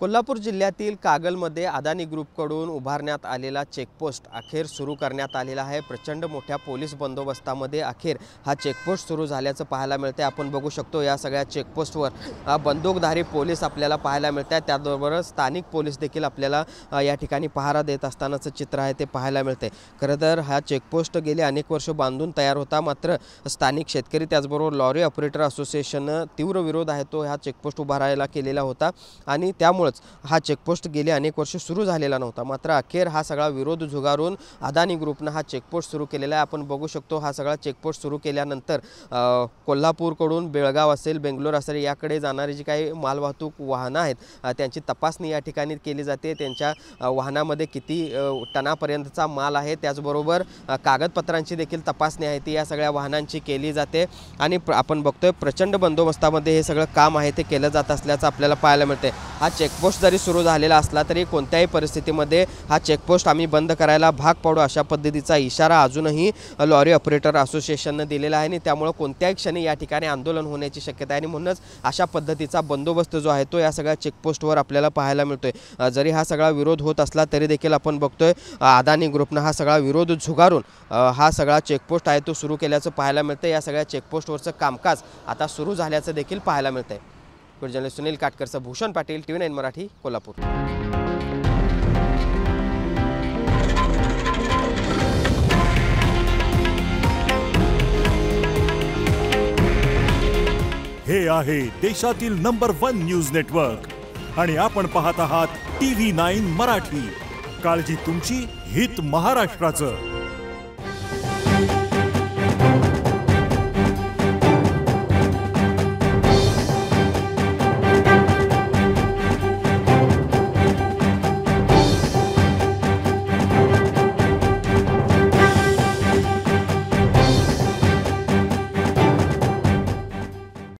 कोल्हापूर जिल्ह्यातील कागलमध्ये अदानी ग्रुपकडून उभारण्यात आलेला चेकपोस्ट अखेर सुरू करण्यात आलेला आहे। प्रचंड मोठ्या पोलीस बंदोबस्तामध्ये अखेर हा चेकपोस्ट सुरू झाल्याचं पाहायला मिळते। आपण बघू शकतो या सगळ्या चेकपोस्टवर बंदूकधारी पोलीस आपल्याला पाहायला मिळतात। त्याचबरोबर स्थानिक पोलीस देखील आपल्याला या ठिकाणी पहारा देत असतानाचं चित्र आहे ते पाहायला मिळते। खरं तर हा चेकपोस्ट गेले अनेक वर्ष बांधून तयार होता, मात्र स्थानिक शेतकरी त्याचबरोबर लॉरी ऑपरेटर असोसिएशननं तीव्र विरोध आहे तो हा चेकपोस्ट उभारायला केलेला होता आणि त्यामुळे हा चेकपोस्ट गेले अनेक वर्ष सुरू झालेला नव्हता। मात्र अखेर हा सगळा विरोध झुगारून अदानी ग्रुपने हा चेकपोस्ट सुरू केलेला आहे। आपण बघू शकतो हा सगळा चेकपोस्ट सुरू केल्यानंतर कोल्हापूरकडून बेळगाव असेल, बेंगलोर असेल याकडे जाणारी जी काही मालवाहतूक वाहनं आहेत त्यांची तपासणी या ठिकाणी केली जाते। त्यांच्या वाहनामध्ये किती टनापर्यंतचा माल आहे, त्याचबरोबर कागदपत्रांची देखील तपासणी आहे ती या सगळ्या वाहनांची केली जाते आणि आपण बघतोय प्रचंड बंदोबस्तामध्ये हे सगळं काम आहे ते केलं जात असल्याचं आपल्याला पाहायला मिळते। हा चेकपोस्ट जरी सुरू झालेला असला तरी कोणत्याही परिस्थितीमध्ये हा चेकपोस्ट आम्ही बंद करायला भाग पाडू अशा पद्धतीचा इशारा अजूनही लॉरी ऑपरेटर असोसिएशनने दिलेला आहे आणि त्यामुळे कोणत्याही क्षणी या ठिकाणी आंदोलन होण्याची शक्यता आहे आणि म्हणूनच अशा पद्धतीचा बंदोबस्त जो आहे तो या सगळ्या चेकपोस्टवर आपल्याला पाहायला मिळतोय। जरी हा सगळा विरोध होत असला तरी देखील आपण बघतोय अदानी ग्रुपने हा सगळा विरोध झुगारून हा सगळा चेकपोस्ट आहे तो सुरू केल्याचं पाहायला मिळतं। या सगळ्या चेकपोस्टवरचं कामकाज आता सुरू झाल्याचं देखील पाहायला मिळतंय। जर्नलिस्ट सुनील काटकरचा भूषण पाटील, TV9 मराठी, कोल्हापूर। हे आहे देशातील नंबर 1 न्यूज नेटवर्क आणि आपण पाहत आहात TV9 मराठी। काळजी तुमची, हित महाराष्ट्राचं।